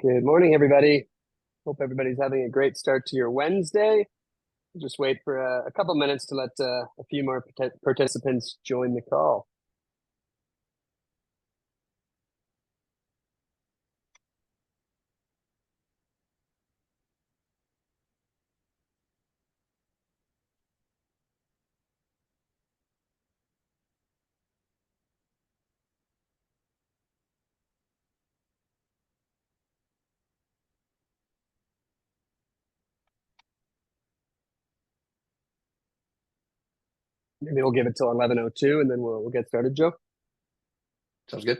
Good morning, everybody. Hope everybody's having a great start to your Wednesday. Just wait for a couple minutes to let a few more participants join the call. Maybe we'll give it till 11:02 and then we'll get started, Joe. Sounds good.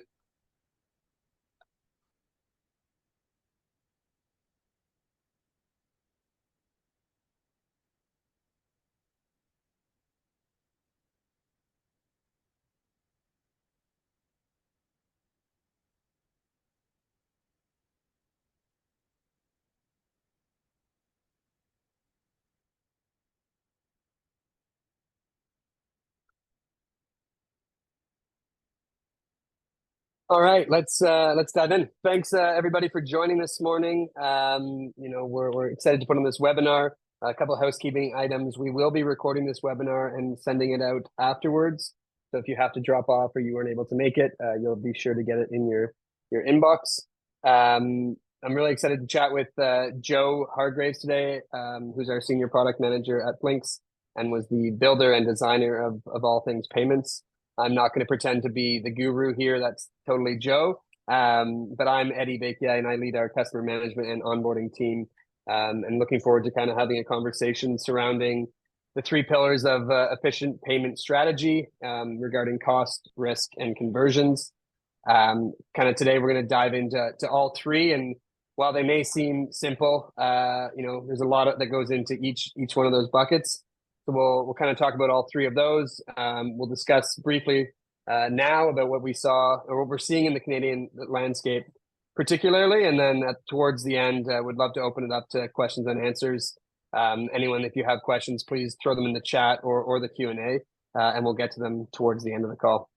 All right, let's dive in. Thanks everybody for joining this morning. We're excited to put on this webinar. A couple of housekeeping items. We will be recording this webinar and sending it out afterwards. So if you have to drop off or you weren't able to make it, you'll be sure to get it in your inbox. I'm really excited to chat with Joe Hargraves today, who's our senior product manager at Flinks and was the builder and designer of all things payments. I'm not going to pretend to be the guru here. That's totally Joe. But I'm Eddie Bakey, and I lead our customer management and onboarding team. And looking forward to kind of having a conversation surrounding the three pillars of efficient payment strategy regarding cost, risk, and conversions. Kind of today, we're going to dive into all three. And while they may seem simple, there's a lot that goes into each one of those buckets. So we'll kind of talk about all three of those. We'll discuss briefly now about what we saw or what we're seeing in the Canadian landscape, particularly, and then towards the end, would love to open it up to questions and answers. Anyone, if you have questions, please throw them in the chat or the Q&A, and we'll get to them towards the end of the call.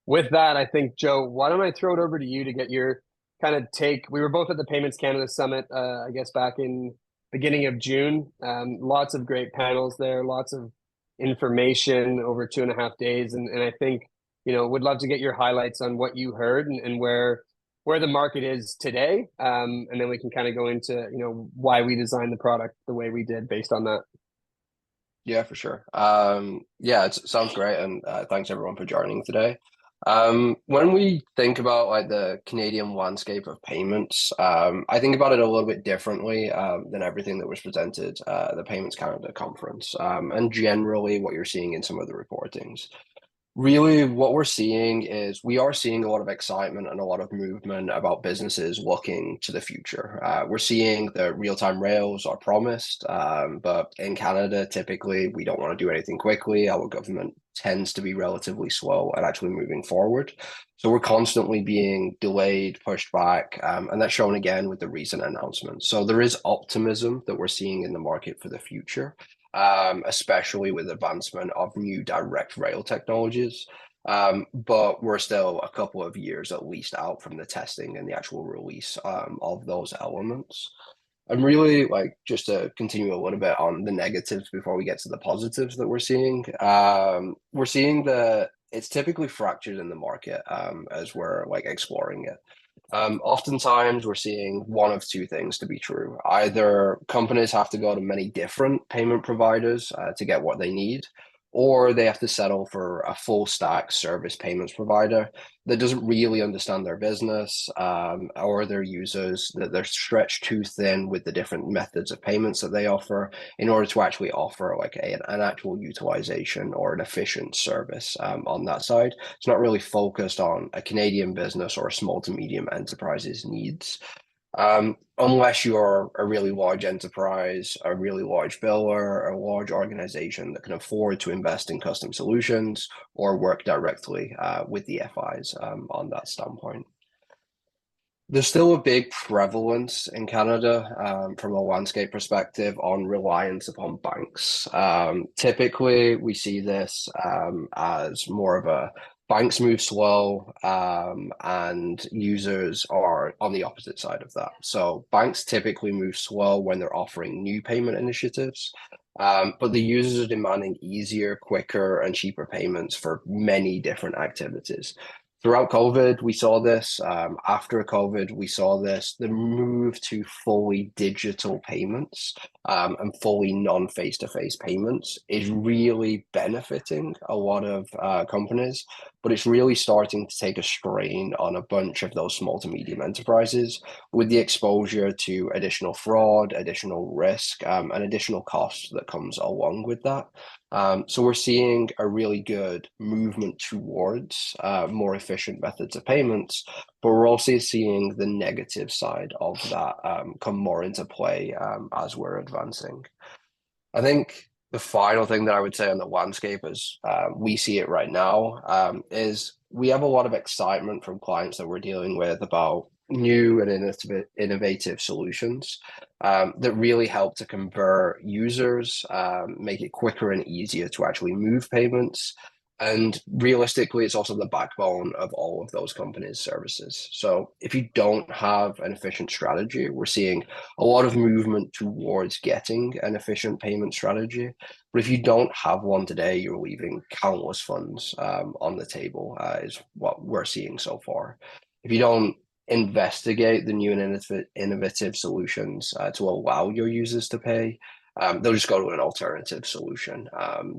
With that, I think, Joe, why don't I throw it over to you to get your kind of take. We were both at the Payments Canada Summit, I guess, back in beginning of June. Lots of great panels there, lots of information over 2.5 days. And I think, would love to get your highlights on what you heard and where the market is today. And then we can kind of go into, why we designed the product the way we did based on that. Yeah, for sure. It sounds great. And thanks everyone for joining today. When we think about like the Canadian landscape of payments, I think about it a little bit differently than everything that was presented at the Payments Canada conference, and generally what you're seeing in some of the reportings. Really, what we're seeing is we are seeing a lot of excitement and a lot of movement about businesses looking to the future. We're seeing the real-time rails are promised, but in Canada, typically, we don't want to do anything quickly. Our government tends to be relatively slow at actually moving forward. So we're constantly being delayed, pushed back, and that's shown again with the recent announcements. So there is optimism that we're seeing in the market for the future. Especially with advancement of new direct rail technologies. But we're still a couple of years at least out from the testing and the actual release of those elements. I'm really like just to continue a little bit on the negatives before we get to the positives that we're seeing. We're seeing that it's typically fractured in the market as we're like exploring it. Oftentimes, we're seeing one of two things to be true. Either companies have to go to many different payment providers to get what they need, or they have to settle for a full stack service payments provider that doesn't really understand their business or their users, that they're stretched too thin with the different methods of payments that they offer in order to actually offer like an actual utilization or an efficient service on that side. It's not really focused on a Canadian business or a small to medium enterprise's needs. Unless you're a really large enterprise, a really large biller, a large organization that can afford to invest in custom solutions or work directly with the FIs on that standpoint. There's still a big prevalence in Canada from a landscape perspective on reliance upon banks. Typically, we see this as more of a banks move slow, and users are on the opposite side of that. So banks typically move slow when they're offering new payment initiatives, but the users are demanding easier, quicker, and cheaper payments for many different activities. Throughout COVID, we saw this. After COVID, we saw this. The move to fully digital payments, and fully non-face-to-face payments is really benefiting a lot of companies, but it's really starting to take a strain on a bunch of those small to medium enterprises with the exposure to additional fraud, additional risk, and additional costs that comes along with that. So we're seeing a really good movement towards more efficient methods of payments, but we're also seeing the negative side of that come more into play as we're advancing. I think the final thing that I would say on the landscape as we see it right now is we have a lot of excitement from clients that we're dealing with about new and innovative solutions that really help to convert users, make it quicker and easier to actually move payments. And realistically, it's also the backbone of all of those companies' services. So if you don't have an efficient strategy, we're seeing a lot of movement towards getting an efficient payment strategy. But if you don't have one today, you're leaving countless funds on the table, is what we're seeing so far. If you don't investigate the new and innovative solutions to allow your users to pay, they'll just go to an alternative solution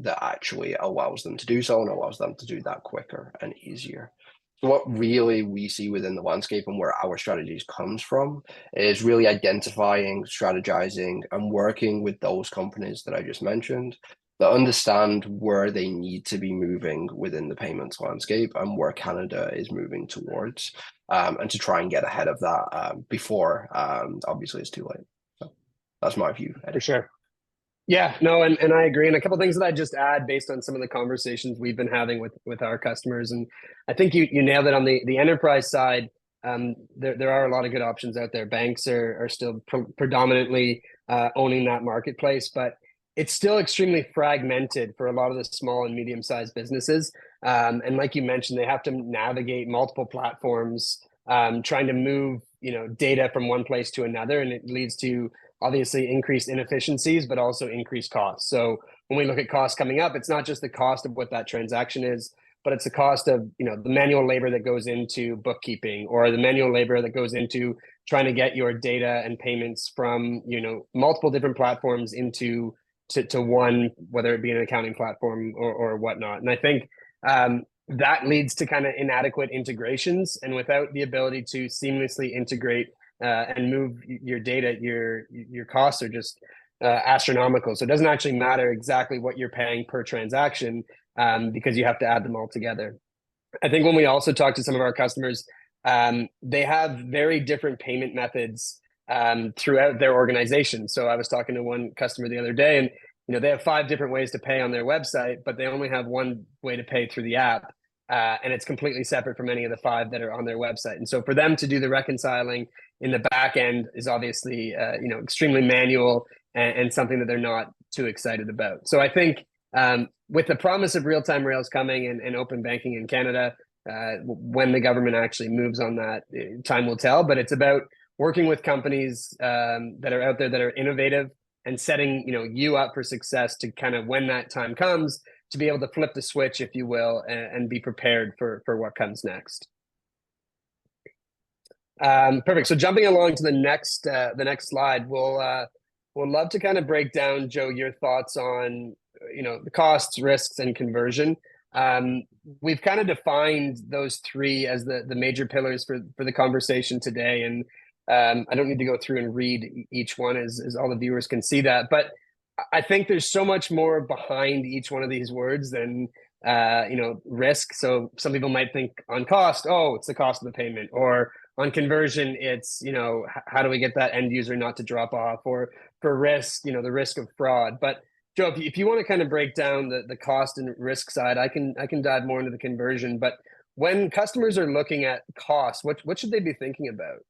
that actually allows them to do so and allows them to do that quicker and easier. So what really we see within the landscape and where our strategies comes from is really identifying, strategizing, and working with those companies that I just mentioned that understand where they need to be moving within the payments landscape and where Canada is moving towards, and to try and get ahead of that before obviously it's too late. So that's my view, Eddie. For sure. Yeah, no, and I agree. And a couple of things that I just add based on some of the conversations we've been having with our customers. And I think you nailed it on the enterprise side. There are a lot of good options out there. Banks are still predominantly owning that marketplace, but it's still extremely fragmented for a lot of the small and medium-sized businesses. And like you mentioned, they have to navigate multiple platforms, trying to move, data from one place to another, and it leads to obviously increased inefficiencies, but also increased costs. So when we look at costs coming up, it's not just the cost of what that transaction is, but it's the cost of, the manual labor that goes into bookkeeping, or the manual labor that goes into trying to get your data and payments from, multiple different platforms into to one, whether it be an accounting platform or whatnot. And I think that leads to kind of inadequate integrations, and without the ability to seamlessly integrate and move your data, your costs are just astronomical. So it doesn't actually matter exactly what you're paying per transaction, because you have to add them all together. I think when we also talk to some of our customers, they have very different payment methods throughout their organization. So I was talking to one customer the other day, and they have 5 different ways to pay on their website, but they only have one way to pay through the app. And it's completely separate from any of the 5 that are on their website. And so for them to do the reconciling in the back end is obviously, extremely manual and something that they're not too excited about. So I think with the promise of real-time rails coming and open banking in Canada, when the government actually moves on that, time will tell. But it's about working with companies that are out there that are innovative and setting you up for success to kind of, when that time comes, to be able to flip the switch, if you will, and be prepared for what comes next. Perfect. So jumping along to the next slide, we'll love to kind of break down, Joe, your thoughts on the costs, risks, and conversion. We've kind of defined those 3 as the major pillars for the conversation today, and I don't need to go through and read each one as all the viewers can see that, but I think there's so much more behind each one of these words than risk. So some people might think on cost, oh, it's the cost of the payment, or on conversion, it's how do we get that end user not to drop off, or for risk, the risk of fraud. But Joe, if you want to kind of break down the cost and risk side, I can dive more into the conversion. But when customers are looking at cost, what should they be thinking about?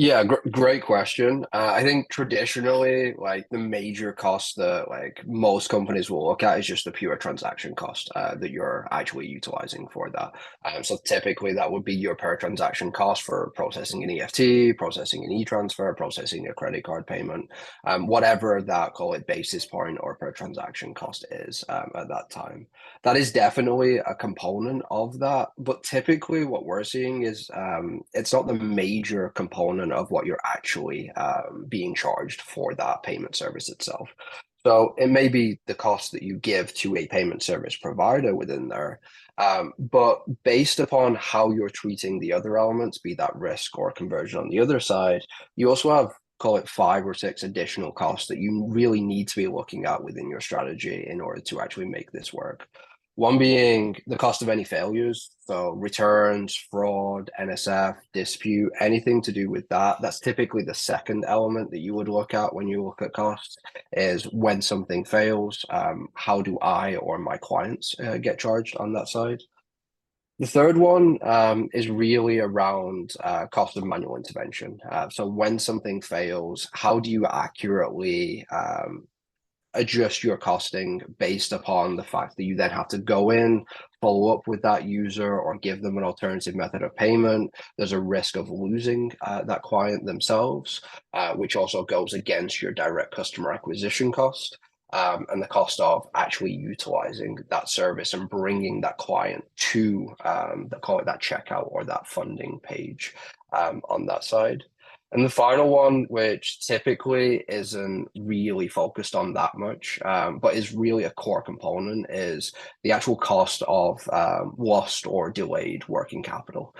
Yeah, great question. I think traditionally, like the major cost that like most companies will look at is just the pure transaction cost that you're actually utilizing for that. So typically, that would be your per transaction cost for processing an EFT, processing an e-transfer, processing a credit card payment, whatever that call it basis point or per transaction cost is at that time. That is definitely a component of that, but typically what we're seeing is it's not the major component of what you're actually being charged for that payment service itself. So it may be the cost that you give to a payment service provider within there, but based upon how you're treating the other elements, be that risk or conversion on the other side, you also have call it 5 or 6 additional costs that you really need to be looking at within your strategy in order to actually make this work. One being the cost of any failures, so returns, fraud, NSF, dispute, anything to do with that. That's typically the second element that you would look at when you look at costs is when something fails, how do I or my clients get charged on that side? The third one is really around cost of manual intervention. So when something fails, how do you accurately adjust your costing based upon the fact that you then have to go in, follow up with that user, or give them an alternative method of payment? There's a risk of losing that client themselves, which also goes against your direct customer acquisition cost. And the cost of actually utilizing that service and bringing that client to call it that checkout or that funding page on that side. And the final one, which typically isn't really focused on that much, but is really a core component, is the actual cost of lost or delayed working capital.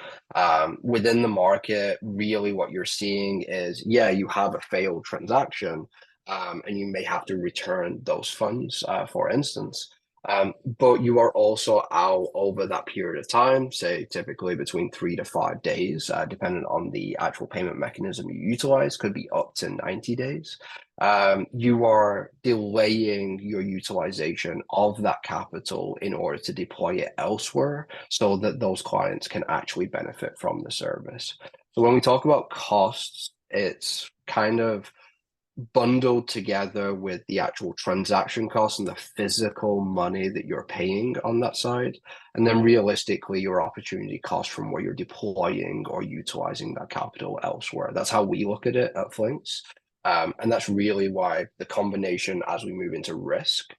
Within the market, really what you're seeing is, yeah, you have a failed transaction, and you may have to return those funds, for instance. But you are also out over that period of time, say typically between 3 to 5 days, depending on the actual payment mechanism you utilize, could be up to 90 days. You are delaying your utilization of that capital in order to deploy it elsewhere so that those clients can actually benefit from the service. So when we talk about costs, it's kind of bundled together with the actual transaction costs and the physical money that you're paying on that side. And then realistically, your opportunity cost from where you're deploying or utilizing that capital elsewhere. That's how we look at it at Flinks. And that's really why the combination as we move into risk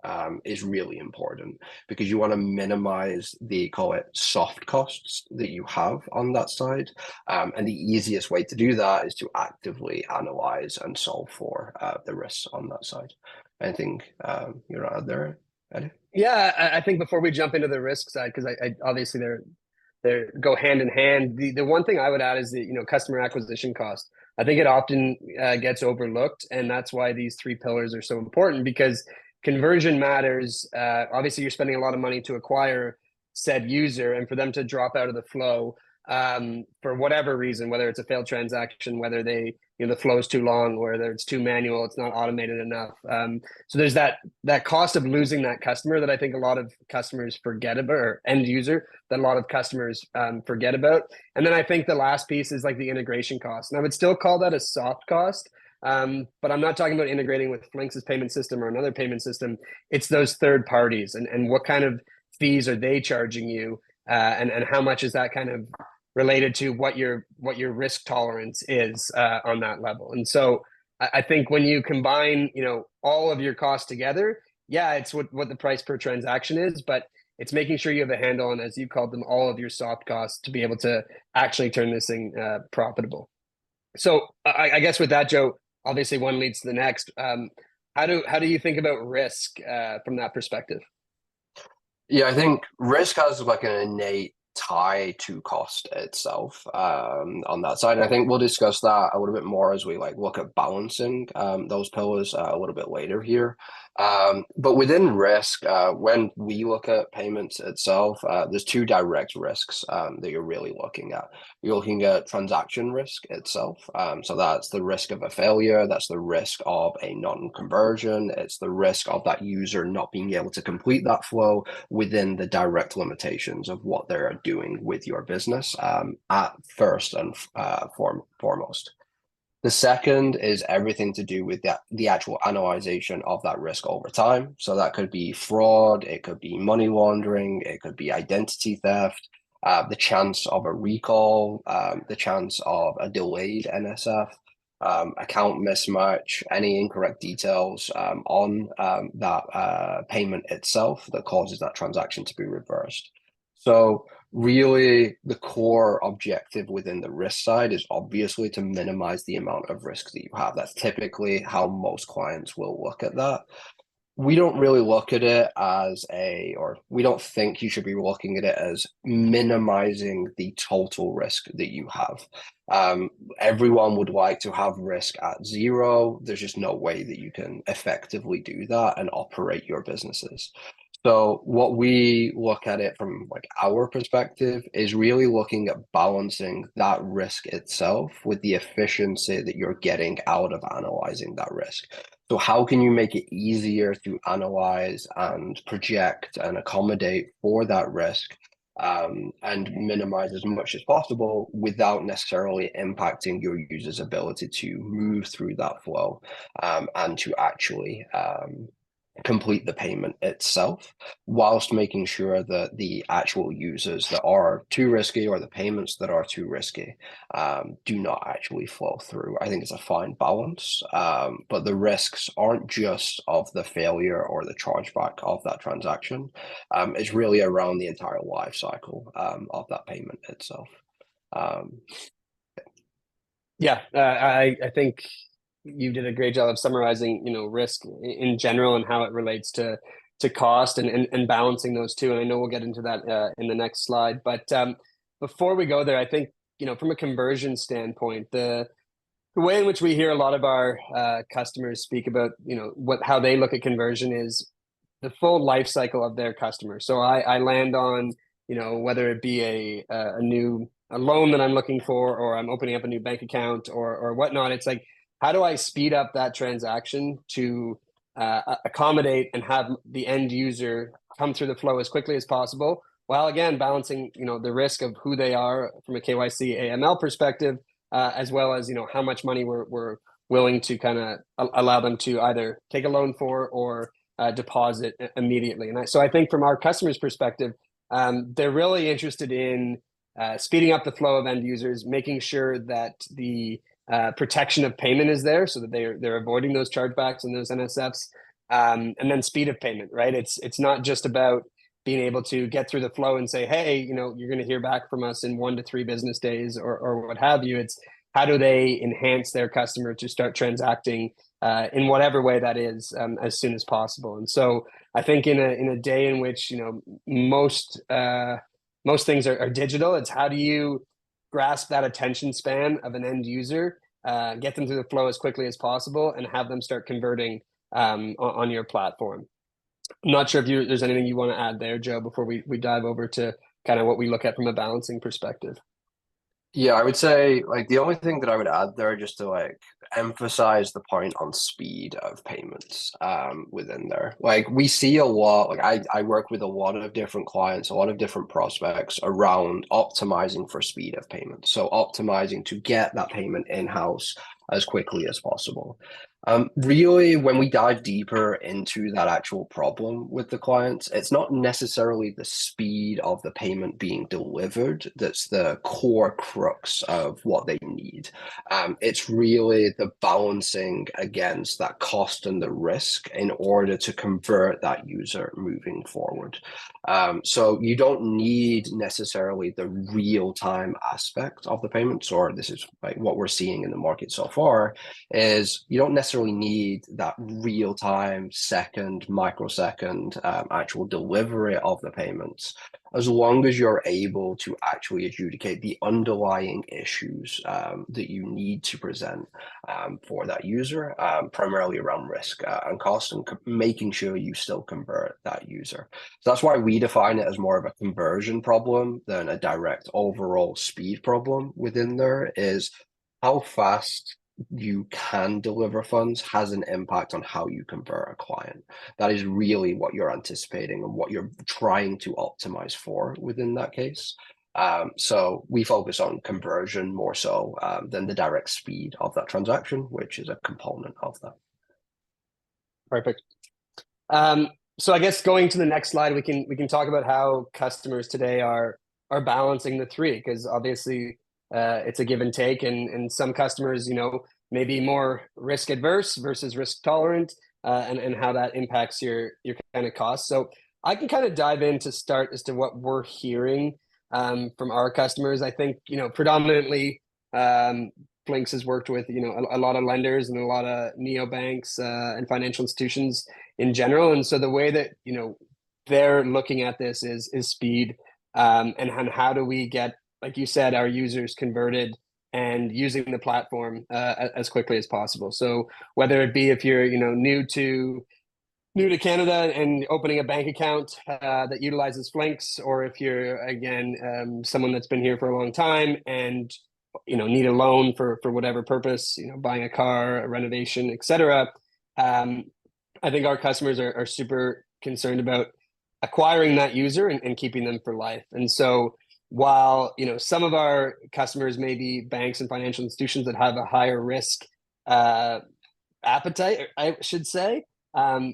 is really important because you want to minimize the call it soft costs that you have on that side. And the easiest way to do that is to actively analyze and solve for the risks on that side. Anything you're out there, Eddie? Yeah, I think before we jump into the risk side, because I obviously they go hand in hand. The one thing I would add is the customer acquisition cost. I think it often gets overlooked, and that's why these three pillars are so important because conversion matters. Obviously, you're spending a lot of money to acquire said user, and for them to drop out of the flow for whatever reason, whether it's a failed transaction, whether the flow is too long, whether it's too manual, it's not automated enough. So there's that cost of losing that customer that I think a lot of customers forget about, or end user that a lot of customers forget about. And then I think the last piece is like the integration cost. And I would still call that a soft cost. But I'm not talking about integrating with Flinks' payment system or another payment system. It's those third parties and what kind of fees are they charging you, and how much is that kind of related to what your risk tolerance is on that level. And so I think when you combine all of your costs together, yeah, it's what the price per transaction is, but it's making sure you have a handle on, as you called them, all of your soft costs to be able to actually turn this thing profitable. So I guess with that, Joe, obviously one leads to the next. How do you think about risk from that perspective? Yeah, I think risk has like an innate tie to cost itself on that side. And I think we'll discuss that a little bit more as we like look at balancing those pillars a little bit later here. But within risk, when we look at payments itself, there's two direct risks that you're really looking at. You're looking at transaction risk itself. So that's the risk of a failure. That's the risk of a non-conversion. It's the risk of that user not being able to complete that flow within the direct limitations of what they're doing with your business at first and foremost. The second is everything to do with the actual analyzation of that risk over time. So that could be fraud, it could be money laundering, it could be identity theft, the chance of a recall, the chance of a delayed NSF, account mismatch, any incorrect details on that payment itself that causes that transaction to be reversed. So really, the core objective within the risk side is obviously to minimize the amount of risk that you have. That's typically how most clients will look at that. We don't really look at it as or we don't think you should be looking at it as minimizing the total risk that you have. Everyone would like to have risk at zero. There's just no way that you can effectively do that and operate your businesses. So what we look at it from like our perspective is really looking at balancing that risk itself with the efficiency that you're getting out of analyzing that risk. So how can you make it easier to analyze and project and accommodate for that risk, and minimize as much as possible without necessarily impacting your user's ability to move through that flow, and to actually complete the payment itself, whilst making sure that the actual users that are too risky or the payments that are too risky do not actually flow through. I think it's a fine balance, but the risks aren't just of the failure or the chargeback of that transaction. It's really around the entire life cycle of that payment itself. Yeah, I think you did a great job of summarizing, risk in general and how it relates to cost and balancing those two. And I know we'll get into that in the next slide. But before we go there, I think, from a conversion standpoint, the way in which we hear a lot of our customers speak about, how they look at conversion is the full life cycle of their customer. So I land on, whether it be a loan that I'm looking for, or I'm opening up a new bank account or whatnot. It's like, how do I speed up that transaction to accommodate and have the end user come through the flow as quickly as possible, while again balancing, the risk of who they are from a KYC AML perspective, as well as, how much money we're willing to kind of allow them to either take a loan for or deposit immediately. So I think from our customers' perspective, they're really interested in speeding up the flow of end users, making sure that the protection of payment is there, so that they're avoiding those chargebacks and those NSFs, and then speed of payment. Right? It's not just about being able to get through the flow and say, hey, you're going to hear back from us in 1 to 3 business days, or what have you. It's how do they enhance their customer to start transacting in whatever way that is, as soon as possible. And so I think in a day in which most things are digital, it's how do you grasp that attention span of an end user, get them through the flow as quickly as possible, and have them start converting on your platform. I'm not sure if there's anything you want to add there, Joe, before we dive over to kind of what we look at from a balancing perspective. Yeah, I would say like the only thing that I would add there, just to like emphasize the point on speed of payments within there. Like we see a lot, like I work with a lot of different clients, a lot of different prospects around optimizing for speed of payments. So optimizing to get that payment in-house as quickly as possible. Really, when we dive deeper into that actual problem with the clients, it's not necessarily the speed of the payment being delivered that's the core crux of what they need. It's really the balancing against that cost and the risk in order to convert that user moving forward. So you don't need necessarily the real-time aspect of the payments, or this is like what we're seeing in the market so far, is you don't necessarily need that real-time microsecond actual delivery of the payments, as long as you're able to actually adjudicate the underlying issues that you need to present for that user, primarily around risk and cost, and making sure you still convert that user. So that's why we define it as more of a conversion problem than a direct overall speed problem within there, is how fast you can deliver funds has an impact on how you convert a client. That is really what you're anticipating and what you're trying to optimize for within that case. So we focus on conversion more so than the direct speed of that transaction, which is a component of that. Perfect. So I guess going to the next slide, we can talk about how customers today are balancing the three, because obviously it's a give and take, and some customers, may be more risk adverse versus risk tolerant, and how that impacts your kind of costs. So I can kind of dive in to start as to what we're hearing from our customers. I think predominantly Flinks has worked with a lot of lenders and a lot of neobanks and financial institutions in general, and so the way that they're looking at this is speed, and how do we get, like you said, our users converted and using the platform as quickly as possible. So whether it be if you're new to Canada and opening a bank account that utilizes Flinks, or if you're again someone that's been here for a long time and need a loan for whatever purpose, buying a car, a renovation, etc. I think our customers are super concerned about acquiring that user and keeping them for life. And so while some of our customers may be banks and financial institutions that have a higher risk appetite, I should say,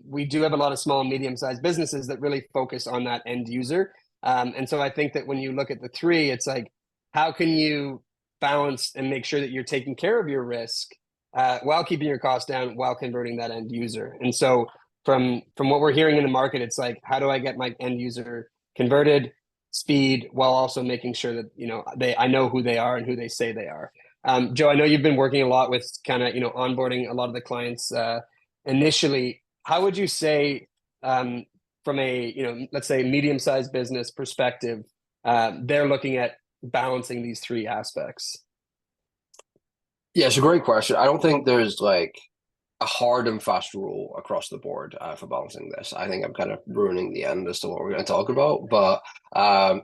we do have a lot of small and medium-sized businesses that really focus on that end user. And so I think that when you look at the three, it's like, how can you balance and make sure that you're taking care of your risk while keeping your costs down, while converting that end user? And so from what we're hearing in the market, it's like, how do I get my end user converted, speed, while also making sure that I know who they are and who they say they are. Joe, I know you've been working a lot with kind of onboarding a lot of the clients initially. How would you say from a let's say medium-sized business perspective, they're looking at balancing these three aspects? Yeah, it's a great question. I don't think there's like a hard and fast rule across the board for balancing this. I think I'm kind of ruining the end as to what we're going to talk about, but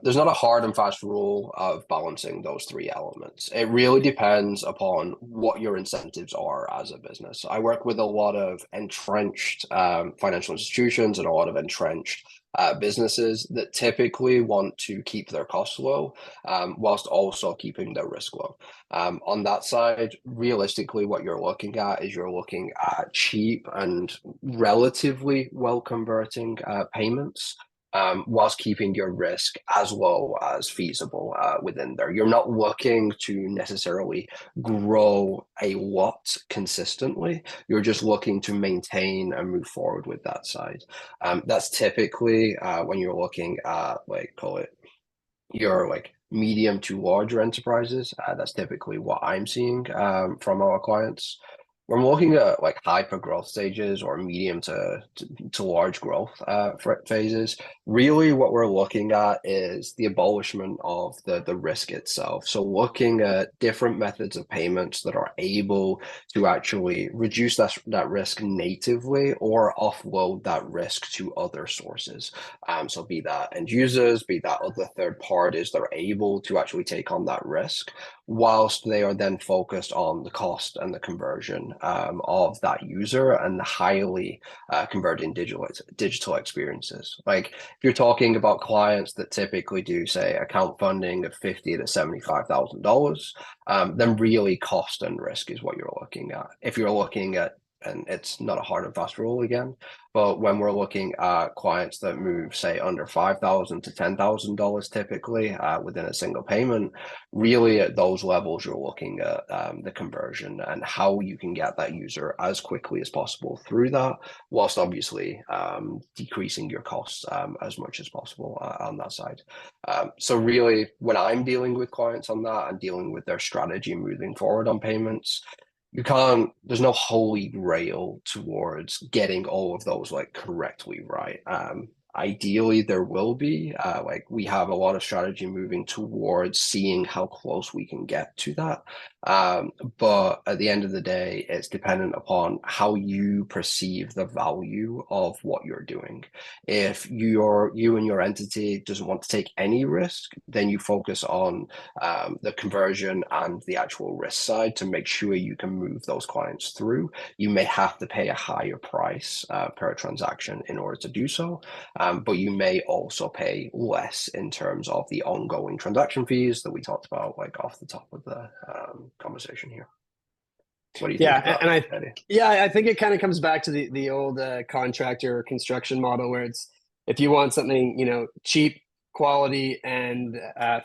there's not a hard and fast rule of balancing those three elements. It really depends upon what your incentives are as a business. I work with a lot of entrenched financial institutions and a lot of entrenched businesses that typically want to keep their costs low whilst also keeping their risk low. On that side, realistically, what you're looking at is you're looking at cheap and relatively well converting payments, whilst keeping your risk as low as feasible within there. You're not looking to necessarily grow a lot consistently. You're just looking to maintain and move forward with that side. That's typically when you're looking at, like, call it your like medium to larger enterprises. That's typically what I'm seeing from our clients. When we're looking at like hyper growth stages or medium to large growth phases, really what we're looking at is the abolishment of the risk itself. So looking at different methods of payments that are able to actually reduce that risk natively or offload that risk to other sources. So be that end users, be that other third parties that are able to actually take on that risk, whilst they are then focused on the cost and the conversion of that user and the highly converting digital experiences. Like if you're talking about clients that typically do, say, account funding of $50,000 to $75,000, then really cost and risk is what you're looking at. If you're looking at, and it's not a hard and fast rule again, but when we're looking at clients that move, say, under $5,000 to $10,000 typically within a single payment, really at those levels, you're looking at the conversion and how you can get that user as quickly as possible through that, whilst obviously decreasing your costs as much as possible on that side. So really, when I'm dealing with clients on that and dealing with their strategy moving forward on payments, there's no holy grail towards getting all of those like correctly right. Ideally, there will be, like we have a lot of strategy moving towards seeing how close we can get to that. But at the end of the day, it's dependent upon how you perceive the value of what you're doing. If you and your entity doesn't want to take any risk, then you focus on the conversion and the actual risk side to make sure you can move those clients through. You may have to pay a higher price per transaction in order to do so. but you may also pay less in terms of the ongoing transaction fees that we talked about, like off the top of the conversation here. What do you think of Yeah, that, and Eddie? I think it kind of comes back to the old contractor or construction model where it's if you want something, cheap, quality, and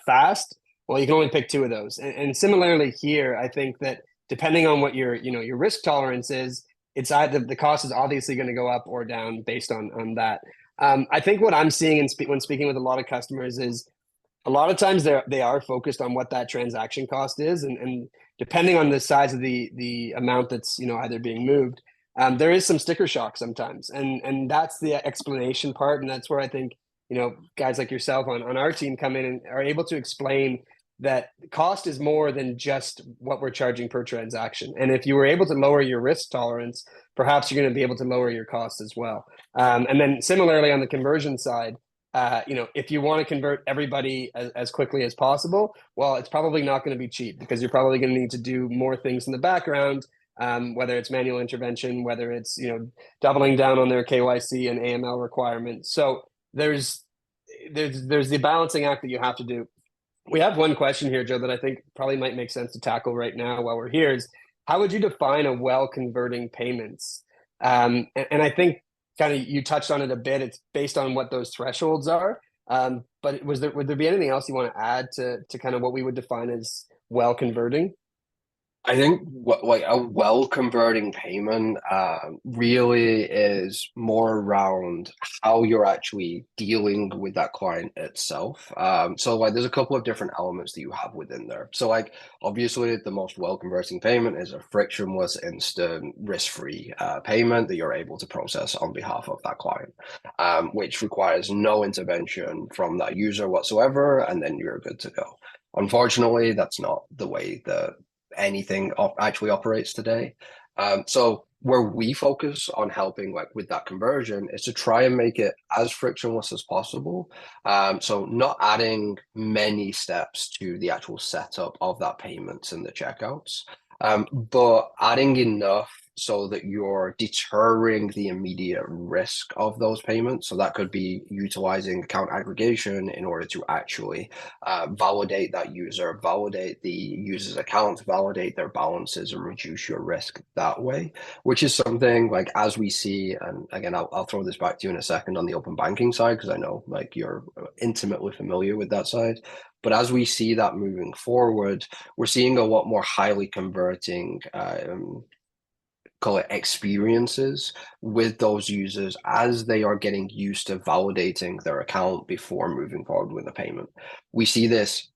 fast, well, you can only pick two of those. And similarly here, I think that depending on what your risk tolerance is, it's either the cost is obviously going to go up or down based on that. I think what I'm seeing when speaking with a lot of customers is a lot of times they are focused on what that transaction cost is, and depending on the size of the amount that's either being moved, there is some sticker shock sometimes, and that's the explanation part, and that's where I think guys like yourself on our team come in and are able to explain that cost is more than just what we're charging per transaction, and if you were able to lower your risk tolerance, perhaps you're going to be able to lower your cost as well. And then similarly on the conversion side, if you want to convert everybody as quickly as possible, well, it's probably not going to be cheap because you're probably going to need to do more things in the background, whether it's manual intervention, whether it's doubling down on their KYC and AML requirements. So there's the balancing act that you have to do. We have one question here, Joe, that I think probably might make sense to tackle right now while we're here is how would you define a well converting payments? And I think kind of you touched on it a bit. It's based on what those thresholds are. But would there be anything else you want to add to kind of what we would define as well converting? I think like a well converting payment really is more around how you're actually dealing with that client itself. So like there's a couple of different elements that you have within there. So like obviously the most well converting payment is a frictionless, instant, risk-free payment that you're able to process on behalf of that client, which requires no intervention from that user whatsoever, and then you're good to go. Unfortunately, that's not the way that anything actually operates today. So where we focus on helping like with that conversion is to try and make it as frictionless as possible. So not adding many steps to the actual setup of that payments and the checkouts, but adding enough so that you're deterring the immediate risk of those payments. So that could be utilizing account aggregation in order to actually validate that user, validate the user's account, validate their balances, and reduce your risk that way, which is something like as we see, and again, I'll throw this back to you in a second on the open banking side, because I know like you're intimately familiar with that side. But as we see that moving forward, we're seeing a lot more highly converting call it experiences with those users as they are getting used to validating their account before moving forward with a payment. We see this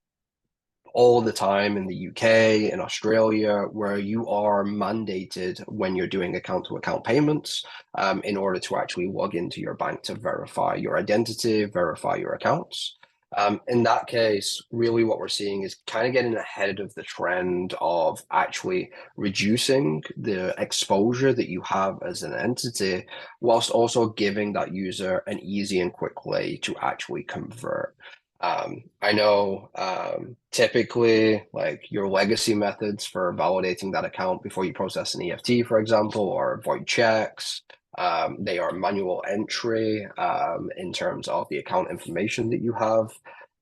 all the time in the UK, in Australia, where you are mandated when you're doing account to account payments in order to actually log into your bank to verify your identity, verify your accounts. In that case, really what we're seeing is kind of getting ahead of the trend of actually reducing the exposure that you have as an entity, whilst also giving that user an easy and quick way to actually convert. I know typically like your legacy methods for validating that account before you process an EFT, for example, or void checks. They are manual entry in terms of the account information that you have.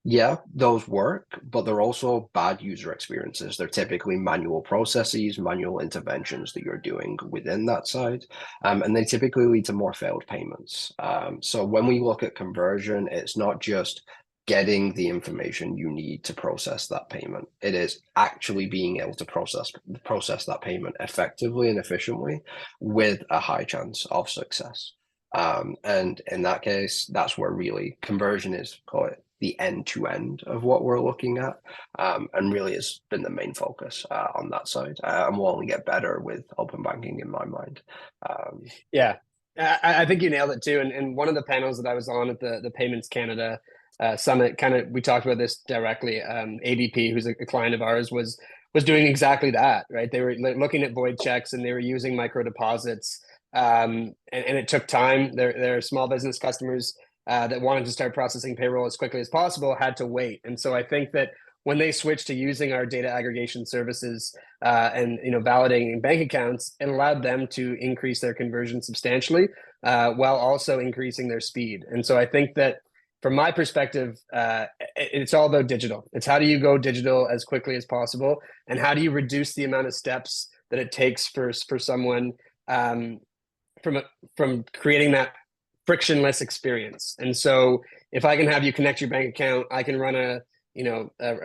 Yeah, those work, but they're also bad user experiences. They're typically manual processes, manual interventions that you're doing within that side, and they typically lead to more failed payments. So when we look at conversion, it's not just getting the information you need to process that payment. It is actually being able to process that payment effectively and efficiently with a high chance of success. And in that case, that's where really conversion is, call it the end to end of what we're looking at, and really has been the main focus on that side. And we'll only get better with open banking in my mind. Yeah, I think you nailed it too. And one of the panels that I was on at the Payments Canada summit, kind of we talked about this directly. ABP, who's a client of ours, was doing exactly that, right? They were looking at void checks and they were using micro deposits, and it took time. Their small business customers that wanted to start processing payroll as quickly as possible had to wait. And so I think that when they switched to using our data aggregation services and validating bank accounts, it allowed them to increase their conversion substantially while also increasing their speed. And so I think that from my perspective, it's all about digital. It's how do you go digital as quickly as possible, and how do you reduce the amount of steps that it takes for someone from creating that frictionless experience. And so if I can have you connect your bank account, I can run a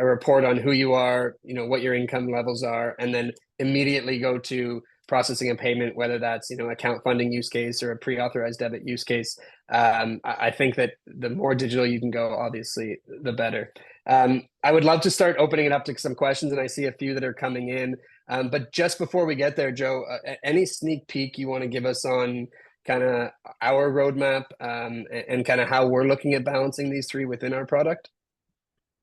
report on who you are, what your income levels are, and then immediately go to processing a payment, whether that's account funding use case or a pre-authorized debit use case. I think that the more digital you can go, obviously, the better. I would love to start opening it up to some questions, and I see a few that are coming in. But just before we get there, Joe, any sneak peek you want to give us on kind of our roadmap and kind of how we're looking at balancing these three within our product?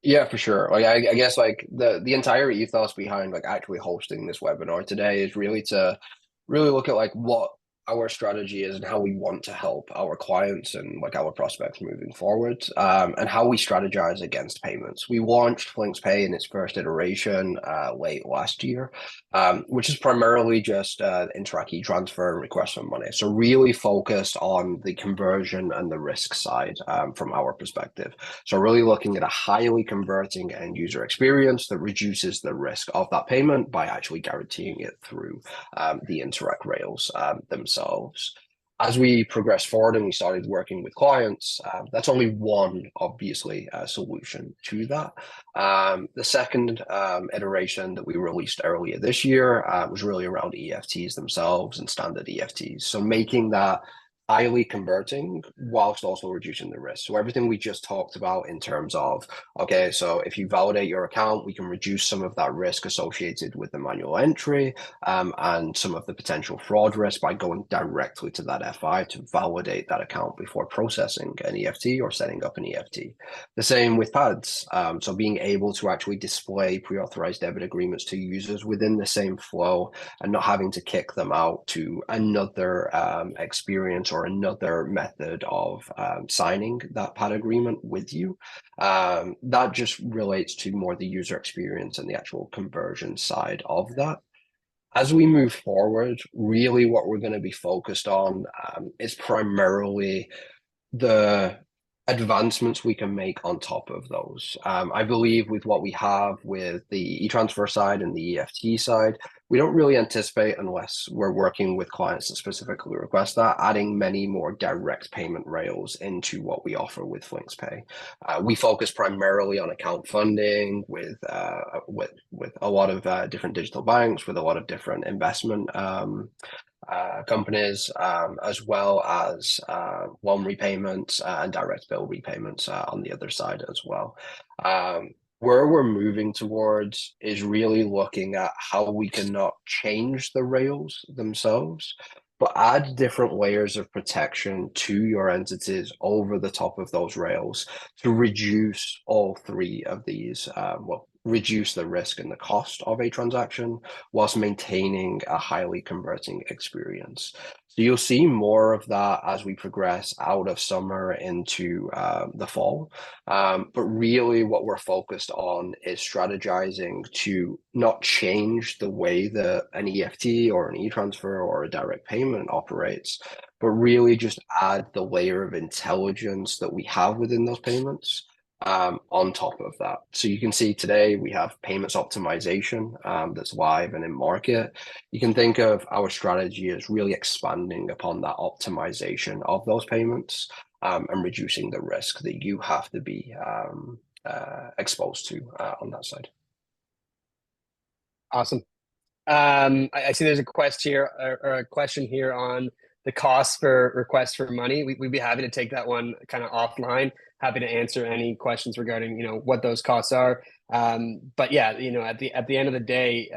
Yeah, for sure. Like I guess like the entire ethos behind like actually hosting this webinar today is really to really look at like what our strategy is and how we want to help our clients and like our prospects moving forward, and how we strategize against payments. We launched Flinks Pay in its first iteration late last year, which is primarily just Interac e-transfer and request for money. So really focused on the conversion and the risk side from our perspective. So really looking at a highly converting end user experience that reduces the risk of that payment by actually guaranteeing it through the Interac rails themselves. As we progressed forward and we started working with clients, that's only one, obviously, solution to that. The second iteration that we released earlier this year was really around EFTs themselves and standard EFTs. So making that highly converting whilst also reducing the risk. So everything we just talked about in terms of, okay, so if you validate your account, we can reduce some of that risk associated with the manual entry and some of the potential fraud risk by going directly to that FI to validate that account before processing an EFT or setting up an EFT. The same with pads. So being able to actually display pre-authorized debit agreements to users within the same flow and not having to kick them out to another experience or another method of signing that pad agreement with you. That just relates to more the user experience and the actual conversion side of that. As we move forward, really what we're going to be focused on is primarily the advancements we can make on top of those. I believe with what we have with the e-transfer side and the EFT side, we don't really anticipate, unless we're working with clients that specifically request that, adding many more direct payment rails into what we offer with Flinks Pay. We focus primarily on account funding with a lot of different digital banks, with a lot of different investment companies, as well as loan repayments and direct bill repayments on the other side as well. Where we're moving towards is really looking at how we can not change the rails themselves, but add different layers of protection to your entities over the top of those rails to reduce all three of these, reduce the risk and the cost of a transaction whilst maintaining a highly converting experience. So you'll see more of that as we progress out of summer into the fall. But really what we're focused on is strategizing to not change the way that an EFT or an e-transfer or a direct payment operates, but really just add the layer of intelligence that we have within those payments on top of that. So you can see today we have payments optimization that's live and in market. You can think of our strategy as really expanding upon that optimization of those payments and reducing the risk that you have to be exposed to on that side. Awesome. I see there's a question here on the cost for requests for money. We'd be happy to take that one kind of offline. Happy to answer any questions regarding what those costs are. But yeah, at the end of the day,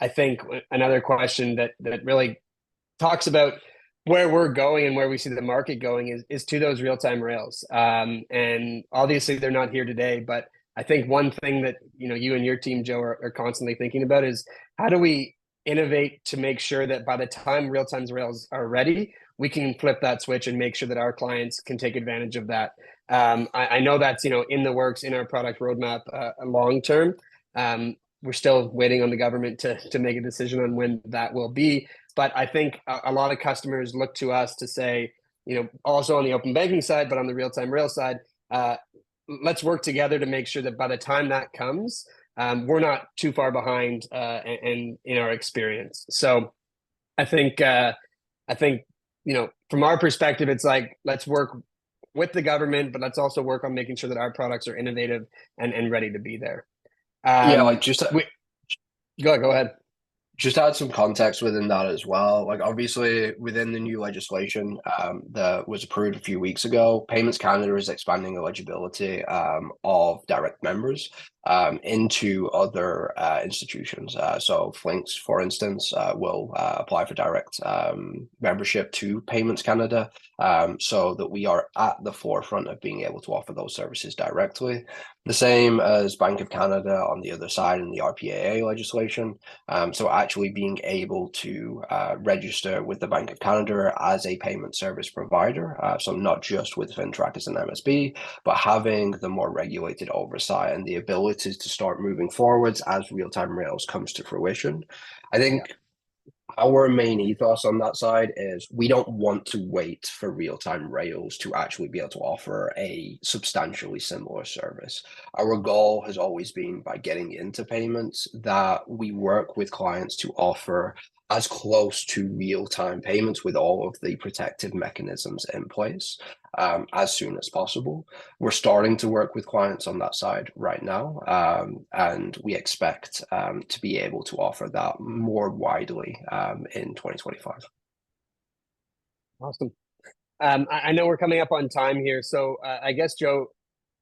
I think another question that really talks about where we're going and where we see the market going is to those real-time rails. And obviously they're not here today, but I think one thing that you and your team, Joe, are constantly thinking about is how do we innovate to make sure that by the time real-time rails are ready, we can flip that switch and make sure that our clients can take advantage of that. I know that's, in the works in our product roadmap long term. We're still waiting on the government to make a decision on when that will be. But I think a lot of customers look to us to say, also on the open banking side, but on the real-time rail side, let's work together to make sure that by the time that comes, we're not too far behind and in our experience. So I think from our perspective, it's like, let's work with the government, but let's also work on making sure that our products are innovative and ready to be there. Yeah, like just Go ahead. just to add some context within that as well. Like obviously within the new legislation that was approved a few weeks ago, Payments Canada is expanding eligibility of direct members into other institutions. So Flinks, for instance, will apply for direct membership to Payments Canada, so that we are at the forefront of being able to offer those services directly. The same as Bank of Canada on the other side in the RPAA legislation. So actually being able to register with the Bank of Canada as a payment service provider, so not just with FinTrack as an MSB, but having the more regulated oversight and the ability to start moving forwards as real-time rails comes to fruition. I think our main ethos on that side is we don't want to wait for real-time rails to actually be able to offer a substantially similar service. Our goal has always been, by getting into payments, that we work with clients to offer as close to real-time payments with all of the protective mechanisms in place as soon as possible. We're starting to work with clients on that side right now, and we expect to be able to offer that more widely in 2025. Awesome. I know we're coming up on time here, so I guess, Joe,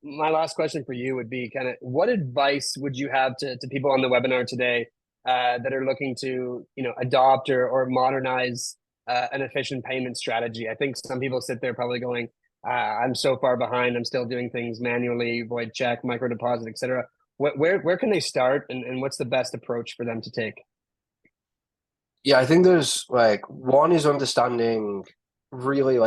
my last question for you would be kind of, what advice would you have to people on the webinar today that are looking to, adopt or modernize an efficient payment strategy? I think some people sit there probably going, I'm so far behind. I'm still doing things manually, void check, micro deposit, etc. Where can they start, and what's the best approach for them to take? Yeah, I think there's one is understanding really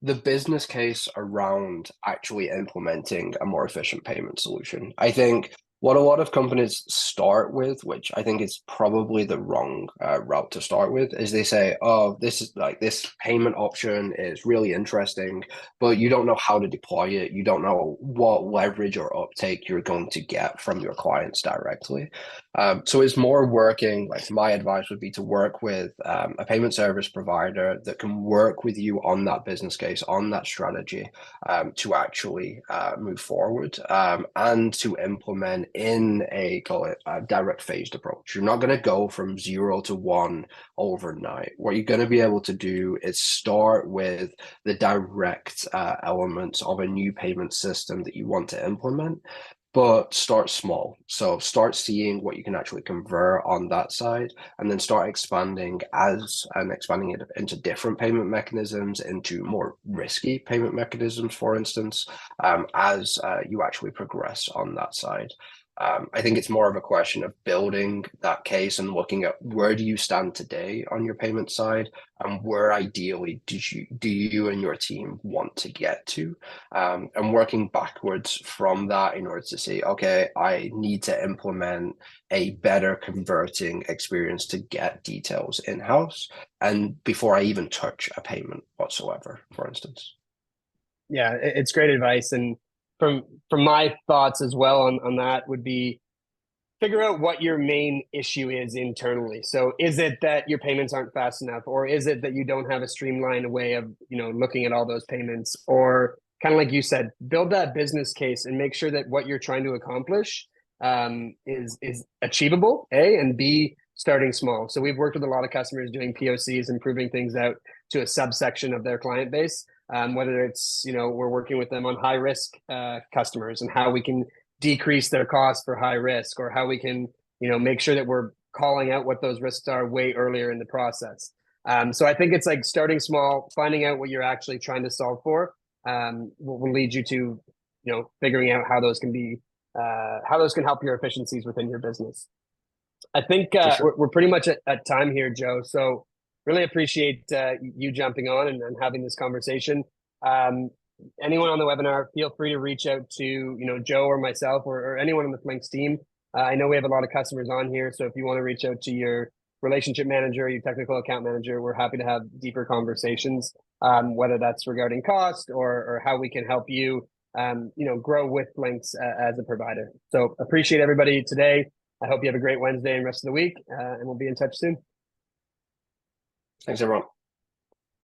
the business case around actually implementing a more efficient payment solution. I think what a lot of companies start with, which I think is probably the wrong route to start with, is they say, oh, this payment option is really interesting, but you don't know how to deploy it. You don't know what leverage or uptake you're going to get from your clients directly. So it's more working, my advice would be to work with a payment service provider that can work with you on that business case, on that strategy, to actually move forward and to implement in a direct phased approach. You're not going to go from 0 to 1 overnight. What you're going to be able to do is start with the direct elements of a new payment system that you want to implement, but start small. So start seeing what you can actually convert on that side, and then start expanding it into different payment mechanisms, into more risky payment mechanisms, for instance, as you actually progress on that side. I think it's more of a question of building that case and looking at where do you stand today on your payment side, and where ideally do you and your team want to get to, and working backwards from that in order to say, okay, I need to implement a better converting experience to get details in-house, and before I even touch a payment whatsoever, for instance. Yeah, it's great advice. And from my thoughts as well on that would be, figure out what your main issue is internally. So is it that your payments aren't fast enough, or is it that you don't have a streamlined way of, looking at all those payments? Or kind of like you said, build that business case and make sure that what you're trying to accomplish is achievable, A, and B, starting small. So we've worked with a lot of customers doing POCs and proving things out to a subsection of their client base. Whether it's, we're working with them on high risk customers and how we can decrease their cost for high risk, or how we can, make sure that we're calling out what those risks are way earlier in the process. So I think it's like starting small, finding out what you're actually trying to solve for, will lead you to, figuring out how those can help your efficiencies within your business. I think For sure. we're pretty much at time here, Joe. So really appreciate you jumping on and having this conversation. Um, Anyone on the webinar, feel free to reach out to Joe or myself or anyone on the Flinks team. I know we have a lot of customers on here, so if you want to reach out to your relationship manager, your technical account manager, we're happy to have deeper conversations, whether that's regarding cost or how we can help you, grow with Flinks as a provider. So appreciate everybody today. I hope you have a great Wednesday and rest of the week, and we'll be in touch soon. Thanks, everyone.